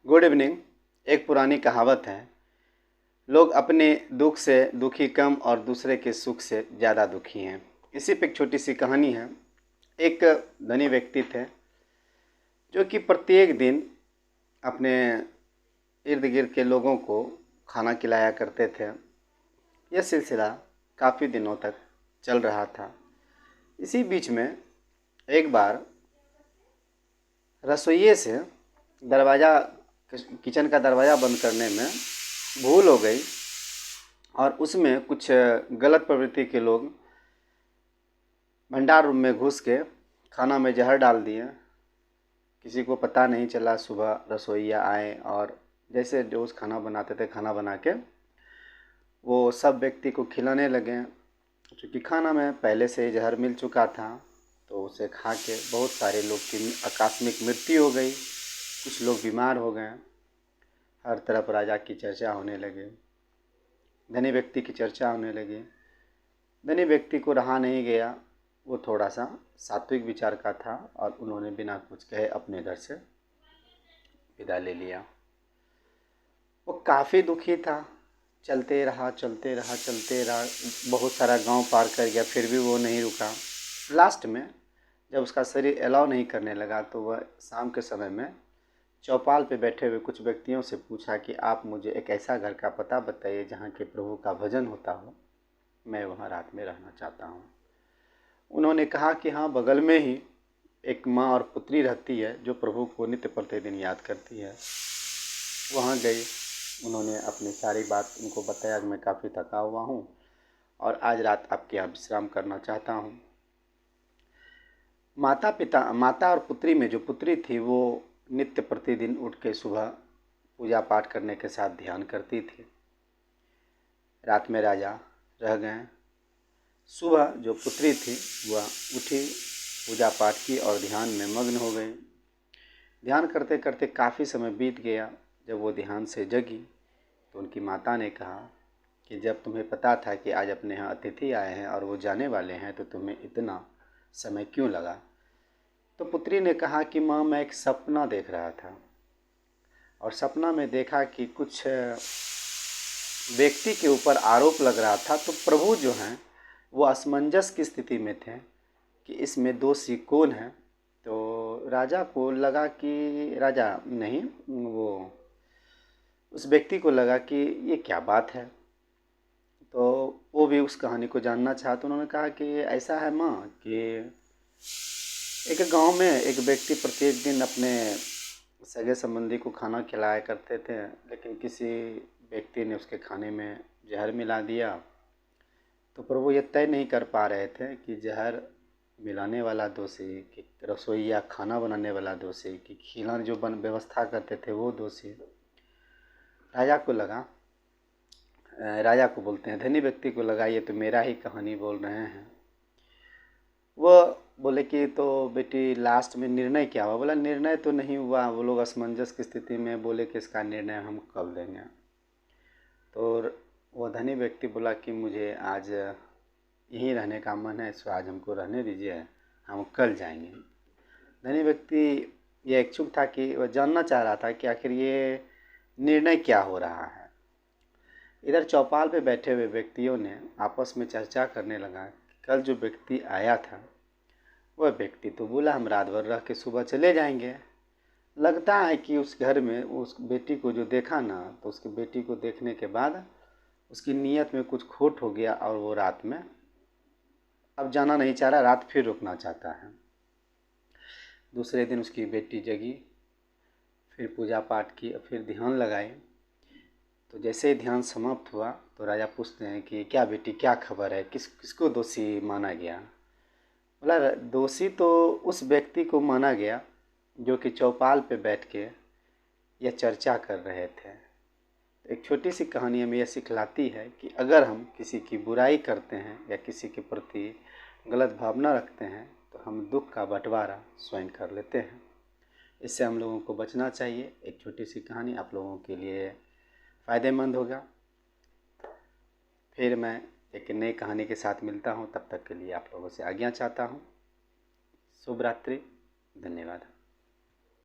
Good evening. एक पुरानी कहावत है, लोग अपने दुख से दुखी कम और दूसरे के सुख से ज़्यादा दुखी हैं। इसी पे एक छोटी सी कहानी है। एक धनी व्यक्ति थे जो कि प्रत्येक दिन अपने इर्द गिर्द के लोगों को खाना खिलाया करते थे। यह सिलसिला काफ़ी दिनों तक चल रहा था। इसी बीच में एक बार रसोइये से दरवाज़ा किचन का दरवाज़ा बंद करने में भूल हो गई और उसमें कुछ गलत प्रवृत्ति के लोग भंडार रूम में घुस के खाना में जहर डाल दिए। किसी को पता नहीं चला। सुबह रसोइया आए और जैसे रोज़ खाना बनाते थे, खाना बना के वो सब व्यक्ति को खिलाने लगे। क्योंकि खाना में पहले से ही जहर मिल चुका था, तो उसे खा के बहुत सारे लोग की आकस्मिक मृत्यु हो गई। कुछ लोग बीमार हो गए। हर तरफ राजा की चर्चा होने लगी, धनी व्यक्ति की चर्चा होने लगी। धनी व्यक्ति को रहा नहीं गया। वो थोड़ा सा सात्विक विचार का था और उन्होंने बिना कुछ कहे अपने घर से विदा ले लिया। वो काफ़ी दुखी था। चलते रहा, बहुत सारा गांव पार कर गया, फिर भी वो नहीं रुका। लास्ट में जब उसका शरीर अलाउ नहीं करने लगा तो वह शाम के समय में चौपाल पे बैठे हुए कुछ व्यक्तियों से पूछा कि आप मुझे एक ऐसा घर का पता बताइए जहाँ के प्रभु का भजन होता हो, मैं वहाँ रात में रहना चाहता हूँ। उन्होंने कहा कि हाँ, बगल में ही एक माँ और पुत्री रहती है जो प्रभु को नित्य प्रतिदिन याद करती है। वहाँ गई। उन्होंने अपनी सारी बात उनको बताया कि मैं काफ़ी थका हुआ हूँ और आज रात आपके यहाँ विश्राम करना चाहता हूँ। माता और पुत्री में जो पुत्री थी वो नित्य प्रतिदिन उठ के सुबह पूजा पाठ करने के साथ ध्यान करती थी। रात में राजा रह गए। सुबह जो पुत्री थी वह उठी, पूजा पाठ की और ध्यान में मग्न हो गई। ध्यान करते करते काफ़ी समय बीत गया। जब वो ध्यान से जगी तो उनकी माता ने कहा कि जब तुम्हें पता था कि आज अपने यहाँ अतिथि आए हैं और वो जाने वाले हैं तो तुम्हें इतना समय क्यों लगा? तो पुत्री ने कहा कि माँ, मैं एक सपना देख रहा था और सपना में देखा कि कुछ व्यक्ति के ऊपर आरोप लग रहा था। तो प्रभु जो हैं वो असमंजस की स्थिति में थे कि इसमें दोषी कौन है। तो राजा को लगा कि राजा नहीं, वो उस व्यक्ति को लगा कि ये क्या बात है। तो वो भी उस कहानी को जानना चाहा। तो उन्होंने कहा कि ऐसा है माँ कि एक गांव में एक व्यक्ति प्रत्येक दिन अपने सगे संबंधी को खाना खिलाया करते थे, लेकिन किसी व्यक्ति ने उसके खाने में जहर मिला दिया। तो प्रभु ये तय नहीं कर पा रहे थे कि जहर मिलाने वाला दोषी, कि रसोइया खाना बनाने वाला दोषी, कि खिलाने जो व्यवस्था करते थे वो दोषी। राजा को बोलते हैं, धनी व्यक्ति को लगा ये तो मेरा ही कहानी बोल रहे हैं। वो बोले कि तो बेटी लास्ट में निर्णय क्या हुआ? बोला निर्णय तो नहीं हुआ। वो लोग असमंजस की स्थिति में बोले कि इसका निर्णय हम कल देंगे। तो वो धनी व्यक्ति बोला कि मुझे आज यहीं रहने का मन है, सो आज हमको रहने दीजिए, हम कल जाएंगे। धनी व्यक्ति ये इच्छुक था कि वह जानना चाह रहा था कि आखिर ये निर्णय क्या हो रहा है। इधर चौपाल पे बैठे हुए व्यक्तियों ने आपस में चर्चा करने लगा कि कल जो व्यक्ति आया था वह व्यक्ति तो बोला हम रात भर रह के सुबह चले जाएंगे। लगता है कि उस घर में उस बेटी को जो देखा ना, तो उसकी बेटी को देखने के बाद उसकी नीयत में कुछ खोट हो गया और वो रात में अब जाना नहीं चाह रहा, रात फिर रुकना चाहता है। दूसरे दिन उसकी बेटी जगी, फिर पूजा पाठ की, फिर ध्यान लगाई। तो जैसे ही ध्यान समाप्त हुआ तो राजा पूछते हैं कि क्या बेटी, क्या खबर है, किसको दोषी माना गया? बोला दोषी तो उस व्यक्ति को माना गया जो कि चौपाल पे बैठ के यह चर्चा कर रहे थे। एक छोटी सी कहानी हमें यह सिखलाती है कि अगर हम किसी की बुराई करते हैं या किसी के प्रति गलत भावना रखते हैं तो हम दुख का बंटवारा स्वयं कर लेते हैं। इससे हम लोगों को बचना चाहिए। एक छोटी सी कहानी आप लोगों के लिए फ़ायदेमंद होगा। फिर मैं एक नई कहानी के साथ मिलता हूँ। तब तक के लिए आप लोगों से आज्ञा चाहता हूँ। शुभ रात्रि। धन्यवाद।